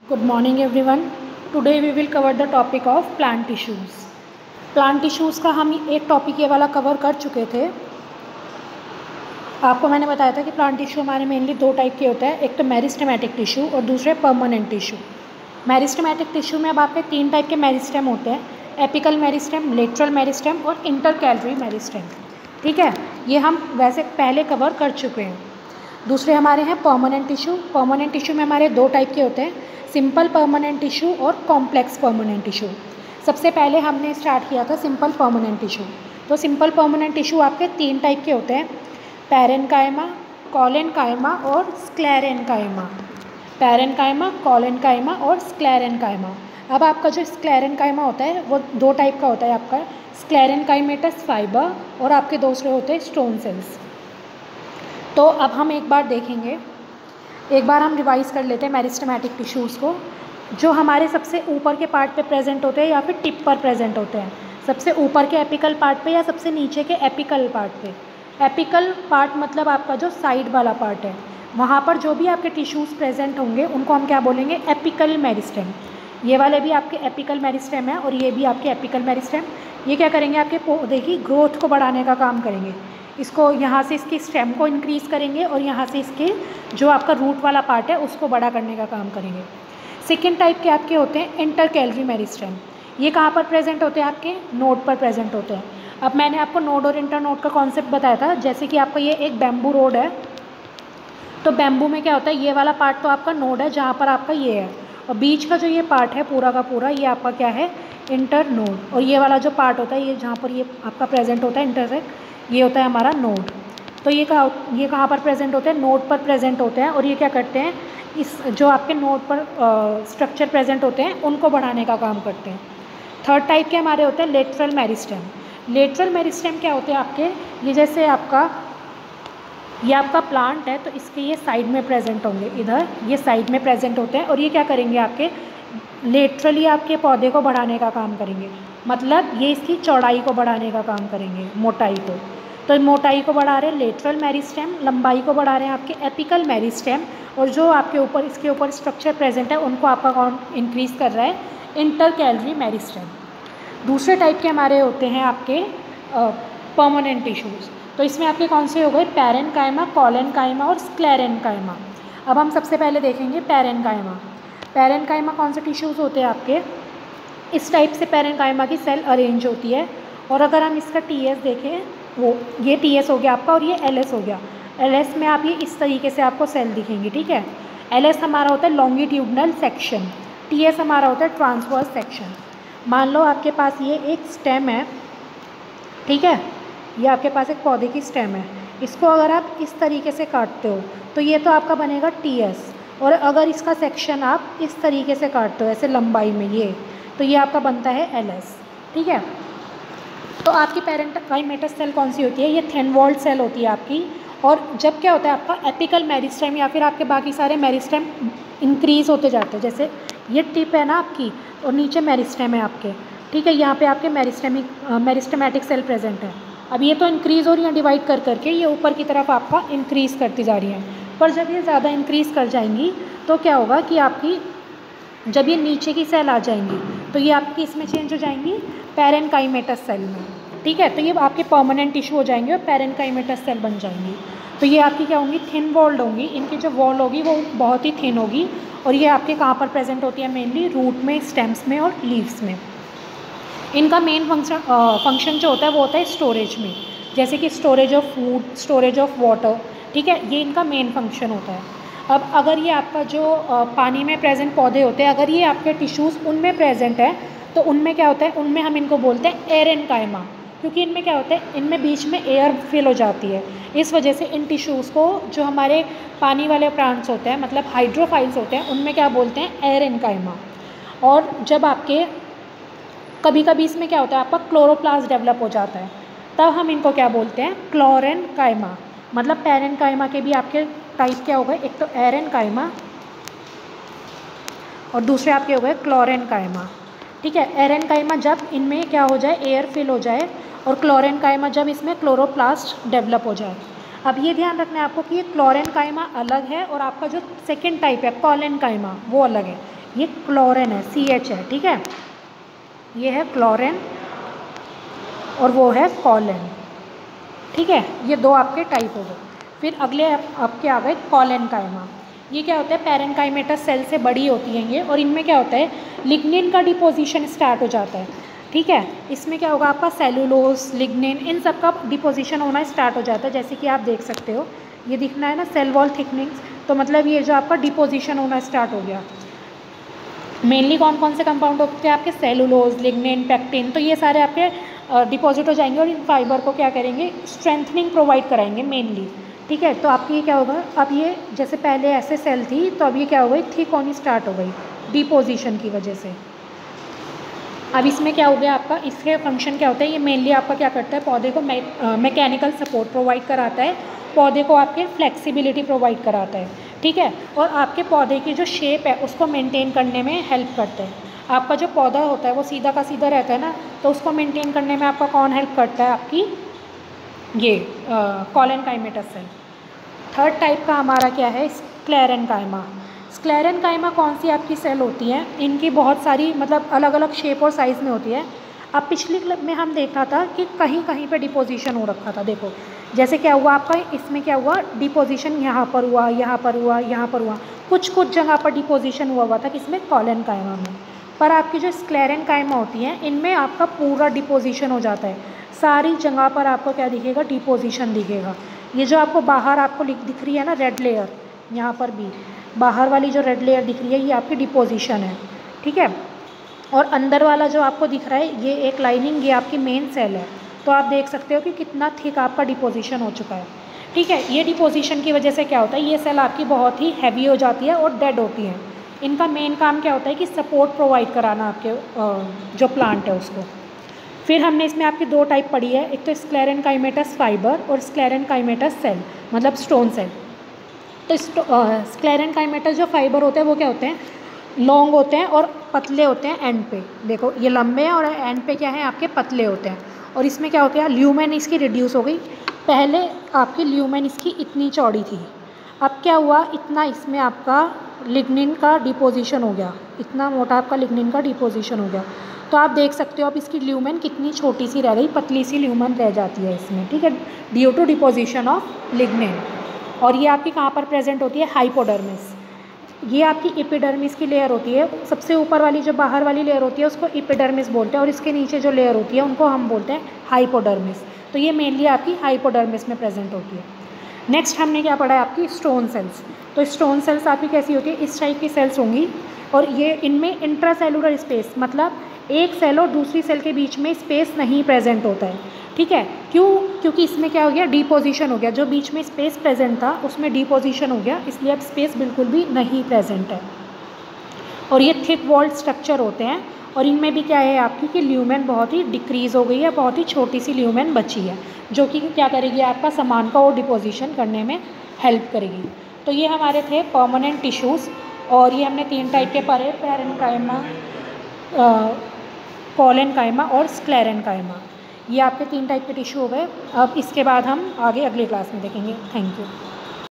Good morning everyone. Today we will cover the topic of plant tissues. Plant tissues का हम एक topic ये वाला कवर कर चुके थे। आपको मैंने बताया था कि प्लांट टिश्यू हमारे मेनली दो टाइप के होते हैं, एक तो मेरिस्टेमेटिक टिश्यू और दूसरे परमानेंट टिश्यू। मेरिस्टेमेटिक टिश्यू में अब आपके तीन टाइप के मेरिस्टेम होते हैं, एपिकल मेरिस्टेम, लेटरल मेरिस्टेम और इंटरकैलरी मेरिस्टेम। ठीक है, ये हम वैसे पहले कवर कर चुके हैं। दूसरे हमारे हैं परमानेंट टिश्यू। परमानेंट टिश्यू में हमारे दो टाइप के होते हैं, सिंपल परमानेंट टिश्यू और कॉम्प्लेक्स परमानेंट टिश्यू। सबसे पहले हमने स्टार्ट किया था सिंपल परमानेंट टिश्यू। तो सिंपल परमानेंट टिश्यू आपके तीन टाइप के होते हैं, पैरेन्काइमा, कोलेन्काइमा और स्क्लेरेन्काइमा। पैरेन्काइमा, कोलेन्काइमा और स्क्लेरेन्काइमा। अब आपका जो स्क्लेरेन्काइमा होता है वो दो टाइप का होता है, आपका स्क्लेरेन्काइमेटस फाइबर और आपके दूसरे होते हैं स्टोन सेल्स। तो अब हम एक बार देखेंगे, एक बार हम रिवाइज़ कर लेते हैं मेरिस्टेमेटिक टिश्यूज़ को। जो हमारे सबसे ऊपर के पार्ट पे प्रेजेंट होते हैं या फिर टिप पर प्रेजेंट होते हैं, सबसे ऊपर के एपिकल पार्ट पे या सबसे नीचे के एपिकल पार्ट पे। एपिकल पार्ट मतलब आपका जो साइड वाला पार्ट है, वहाँ पर जो भी आपके टिश्यूज़ प्रेजेंट होंगे उनको हम क्या बोलेंगे, एपिकल मेरिस्टेम। ये वाले भी आपके एपिकल मेरिस्टेम है और ये भी आपके एपिकल मेरिस्टेम। ये क्या करेंगे, आपके पौधे की ग्रोथ को बढ़ाने का काम करेंगे। इसको यहाँ से इसकी स्टेम को इंक्रीज़ करेंगे और यहाँ से इसके जो आपका रूट वाला पार्ट है उसको बड़ा करने का काम करेंगे। सेकेंड टाइप के आपके होते हैं इंटरकैलरी मेरिस्टेम। ये कहाँ पर प्रेजेंट होते हैं, आपके नोड पर प्रेजेंट होते हैं। अब मैंने आपको नोड और इंटर नोड का कॉन्सेप्ट बताया था। जैसे कि आपका ये एक बैम्बू रोड है, तो बैम्बू में क्या होता है, ये वाला पार्ट तो आपका नोड है जहाँ पर आपका ये है, और बीच का जो ये पार्ट है पूरा का पूरा ये आपका क्या है, इंटर नोड। और ये वाला जो पार्ट होता है, ये जहाँ पर ये आपका प्रेजेंट होता है इंटरसेक्ट, ये होता है हमारा नोड। तो ये कहाँ पर प्रेजेंट होते हैं, नोड पर प्रेजेंट होते हैं। और ये क्या करते हैं, इस जो आपके नोड पर स्ट्रक्चर प्रेजेंट होते हैं उनको बढ़ाने का काम करते हैं। थर्ड टाइप के हमारे होते हैं लेटरल मेरिस्टेम। लेटरल मेरिस्टेम क्या होते हैं आपके, ये जैसे ये आपका प्लांट है तो इसके ये साइड में प्रेजेंट होंगे, इधर ये साइड में प्रेजेंट होते हैं। और ये क्या करेंगे, आपके लेटरली आपके पौधे को बढ़ाने का काम करेंगे। मतलब ये इसकी चौड़ाई को बढ़ाने का काम करेंगे, मोटाई को। तो मोटाई को बढ़ा रहे हैं लेटरल मेरिस्टेम, लंबाई को बढ़ा रहे हैं आपके एपिकल मेरिस्टेम, और जो आपके ऊपर इसके ऊपर स्ट्रक्चर प्रेजेंट है उनको आपका कौन इंक्रीज़ कर रहा है, इंटरकैलरी मेरिस्टेम। दूसरे टाइप के हमारे होते हैं आपके परमानेंट टिश्यूज़। तो इसमें आपके कौन से हो गए, पैरेन्काइमा, कोलेन्काइमा और स्क्लेरेन्काइमा। अब हम सबसे पहले देखेंगे पैरेन्काइमा। पैरेन्काइमा कौन से टिश्यूज़ होते हैं आपके, इस टाइप से पैरेन्काइमा की सेल अरेंज होती है। और अगर हम इसका टीएस देखें, वो ये टीएस हो गया आपका और ये एलएस हो गया। एलएस में आप ये इस तरीके से आपको सेल दिखेंगी। ठीक है, एलएस हमारा होता है लॉन्गिट्यूडनल सेक्शन, टीएस हमारा होता है ट्रांसवर्स सेक्शन। मान लो आपके पास ये एक स्टेम है, ठीक है, ये आपके पास एक पौधे की स्टेम है। इसको अगर आप इस तरीके से काटते हो तो ये तो आपका बनेगा टीएस, और अगर इसका सेक्शन आप इस तरीके से काटते हो ऐसे लंबाई में ये, तो ये आपका बनता है एलएस। ठीक है, तो आपकी पैरेन्काइमेटस सेल कौन सी होती है, ये थिन वॉल्ड सेल होती है आपकी। और जब क्या होता है आपका एपिकल मेरिस्टेम या फिर आपके बाकी सारे मेरिस्टेम इंक्रीज़ होते जाते हैं, जैसे ये टिप है ना आपकी और नीचे मेरिस्टेम है आपके, ठीक है, यहाँ पे आपके मेरिस्टेमेटिक सेल प्रेजेंट है। अब ये तो इंक्रीज़ हो रही है डिवाइड कर करके, ये ऊपर की तरफ आपका इंक्रीज़ करती जा रही है। पर जब ये ज़्यादा इंक्रीज़ कर जाएंगी तो क्या होगा कि आपकी जब ये नीचे की सेल आ जाएंगी तो ये आपकी इसमें चेंज हो जाएंगी, पैरेन्काइमेटस सेल में। ठीक है, तो ये आपके परमानेंट टिश्यू हो जाएंगे और पैरेन्काइमेटस सेल बन जाएंगी। तो ये आपकी क्या होंगी, थिन वॉल्ड होंगी, इनकी जो वॉल होगी वो बहुत ही थिन होगी। और ये आपके कहाँ पर प्रेजेंट होती है, मेनली रूट में, स्टेम्स में और लीव्स में। इनका मेन फंक्शन जो होता है वो होता है स्टोरेज में, जैसे कि storage of food, storage of water. ठीक है, ये इनका मेन फंक्शन होता है। अब अगर ये आपका जो पानी में प्रेजेंट पौधे होते हैं, अगर ये आपके टिश्यूज़ उनमें प्रेजेंट है तो उनमें क्या होता है, उनमें हम इनको बोलते हैं एरेन्काइमा, क्योंकि इनमें क्या होता है, इनमें बीच में एयर फिल हो जाती है। इस वजह से इन टिश्यूज़ को जो हमारे पानी वाले प्लांट्स होते हैं, मतलब हाइड्रोफाइल्स होते हैं, उनमें क्या बोलते हैं, एरेन्काइमा। और जब आपके कभी कभी इसमें क्या होता है, आपका क्लोरोप्लास्ट डेवलप हो जाता है, तब हम इनको क्या बोलते हैं, क्लोरेन्काइमा। मतलब पैरेन्काइमा के भी आपके टाइप क्या हो गए, एक तो एरेन्काइमा और दूसरे आपके हो गए क्लोरेन्काइमा। ठीक है, एरेन्काइमा जब इनमें क्या हो जाए, एयर फिल हो जाए, और क्लोरेन्काइमा जब इसमें क्लोरोप्लास्ट डेवलप हो जाए। अब ये ध्यान रखना है आपको कि ये क्लोरेन्काइमा अलग है और आपका जो सेकेंड टाइप है कोलेन्काइमा वो अलग है। ये क्लोरेन है, CH है, ठीक है, ये है क्लोरेन और वो है कॉलन, ठीक है। ये दो आपके टाइप हो गए। फिर अगले आपके आ गए कॉलेनकाइमा। ये क्या होता है, पैरेनकाइमेटस सेल से बड़ी होती हैं ये, और इनमें क्या होता है, लिग्निन का डिपोजिशन स्टार्ट हो जाता है, ठीक है। इसमें क्या होगा, आपका सेलुलोज, लिग्निन, इन सब का डिपोजिशन होना स्टार्ट हो जाता है। जैसे कि आप देख सकते हो, ये दिखना है ना सेल वॉल थिकनिंग्स, तो मतलब ये जो आपका डिपोजिशन होना स्टार्ट हो गया। मेनली कौन कौन से कंपाउंड होते हैं आपके, सेलुलोज, लिग्निन, पेक्टिन, तो ये सारे आपके डिपॉजिट हो जाएंगे और इन फाइबर को क्या करेंगे, स्ट्रेंथनिंग प्रोवाइड कराएंगे मेनली, ठीक है। तो आपकी ये क्या होगा, अब ये जैसे पहले ऐसे सेल थी, तो अब ये क्या हो गई, थिक होनी स्टार्ट हो गई डिपोजिशन की वजह से। अब इसमें क्या हो गया आपका, इसके फंक्शन क्या होता है, ये मेनली आपका क्या करता है, पौधे को मैकेनिकल सपोर्ट प्रोवाइड कराता है, पौधे को आपके फ्लेक्सिबिलिटी प्रोवाइड कराता है, ठीक है, और आपके पौधे की जो शेप है उसको मेंटेन करने में हेल्प करता है। आपका जो पौधा होता है वो सीधा का सीधा रहता है ना, तो उसको मेंटेन करने में आपका कौन हेल्प करता है, आपकी ये कॉलेनकाइमेटस सेल। थर्ड टाइप का हमारा क्या है, स्क्लेरेनकाइमा। स्क्लेरेनकाइमा कौन सी आपकी सेल होती है, इनकी बहुत सारी मतलब अलग अलग शेप और साइज़ में होती है। अब पिछली क्लिप में हम देखा था कि कहीं कहीं पे डिपोजिशन हो रखा था, देखो जैसे क्या हुआ आपका, इसमें क्या हुआ, डिपोजिशन यहाँ पर हुआ, यहाँ पर हुआ, यहाँ पर हुआ, कुछ कुछ जगह पर डिपोजिशन हुआ था, किसमें, कॉलेनकाइमा में। पर आपकी जो स्क्लेरेनकाइमा होती हैं, इनमें आपका पूरा डिपोजिशन हो जाता है, सारी जगह पर आपको क्या दिखेगा, डिपोजिशन दिखेगा। ये जो आपको बाहर आपको दिख रही है ना रेड लेयर, यहाँ पर भी बाहर वाली जो रेड लेयर दिख रही है, ये आपकी डिपोजिशन है, ठीक है। और अंदर वाला जो आपको दिख रहा है, ये एक लाइनिंग, ये आपकी मेन सेल है। तो आप देख सकते हो कि कितना थिक आपका डिपोजिशन हो चुका है, ठीक है। ये डिपोजिशन की वजह से क्या होता है, ये सेल आपकी बहुत ही हैवी हो जाती है और डेड होती है। इनका मेन काम क्या होता है कि सपोर्ट प्रोवाइड कराना आपके जो प्लांट है उसको। फिर हमने इसमें आपकी दो टाइप पढ़ी है, एक तो स्क्लेरेनकाइमेटस फाइबर और स्क्लेरेनकाइमेटस सेल, मतलब स्टोन सेल। तो स्क्लेरेनकाइमेटस जो फाइबर होते हैं वो क्या होते हैं, लॉन्ग होते हैं और पतले होते हैं एंड पे, देखो ये लंबे हैं और एंड पे क्या है आपके पतले होते हैं। और इसमें क्या हो गया, ल्यूमेन इसकी रिड्यूस हो गई, पहले आपकी ल्यूमेन इसकी इतनी चौड़ी थी, अब क्या हुआ, इतना इसमें आपका लिग्निन का डिपोजिशन हो गया, इतना मोटा आपका लिग्निन का डिपोजिशन हो गया। तो आप देख सकते हो अब इसकी ल्यूमेन कितनी छोटी सी रह गई, पतली सी ल्यूमेन रह जाती है इसमें, ठीक है, due to deposition of lignin. और ये आपकी कहाँ पर प्रेजेंट होती है, हाइपोडर्मिस। ये आपकी एपिडर्मिस की लेयर होती है, सबसे ऊपर वाली जो बाहर वाली लेयर होती है उसको एपिडर्मिस बोलते हैं, और इसके नीचे जो लेयर होती है उनको हम बोलते हैं हाइपोडर्मिस। तो ये मेनली आपकी हाइपोडर्मिस में प्रेजेंट होती है। नेक्स्ट हमने क्या पढ़ा है, आपकी स्टोन सेल्स। तो स्टोन सेल्स आपकी कैसी होती है, इस टाइप की सेल्स होंगी, और ये इनमें इंट्रासेलुलर स्पेस, मतलब एक सेल और दूसरी सेल के बीच में स्पेस नहीं प्रेजेंट होता है, ठीक है। क्यों, क्योंकि इसमें क्या हो गया, डिपोजिशन हो गया, जो बीच में स्पेस प्रेजेंट था उसमें डिपोजिशन हो गया, इसलिए अब स्पेस बिल्कुल भी नहीं प्रेजेंट है। और ये थिक वॉल्ड स्ट्रक्चर होते हैं, और इनमें भी क्या है आपकी कि ल्यूमेन बहुत ही डिक्रीज़ हो गई है, बहुत ही छोटी सी ल्यूमेन बची है, जो कि क्या करेगी, आपका सामान का और डिपोजिशन करने में हेल्प करेगी। तो ये हमारे थे परमानेंट टिश्यूज़, और ये हमने तीन टाइप के पढ़े, पैरेनकाइमा, कॉलेनकाइमा और स्क्लेरेनकाइमा। ये आपके तीन टाइप के टिश्यू हो गए। अब इसके बाद हम आगे अगली क्लास में देखेंगे। Thank you.